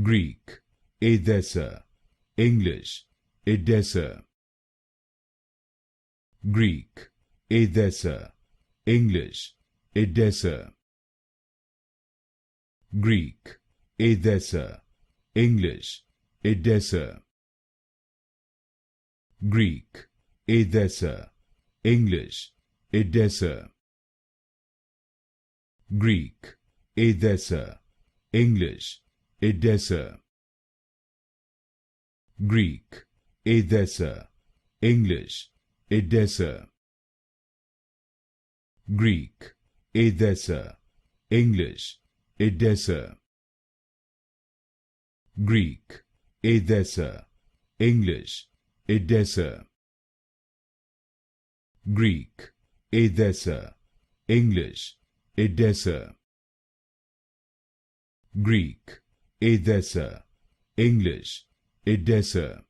Greek, Edessa. English, Edessa. Greek, Edessa. English, Edessa. Greek, Edessa. English, Edessa. Greek, Edessa. English, Edessa. Greek, Edessa. English, Edessa. Greek, Edessa. English, Edessa. Greek, Edessa. English, Edessa. Greek, Edessa. English, Edessa. Greek, Edessa. English, Edessa. Greek, Edessa. English, Edessa.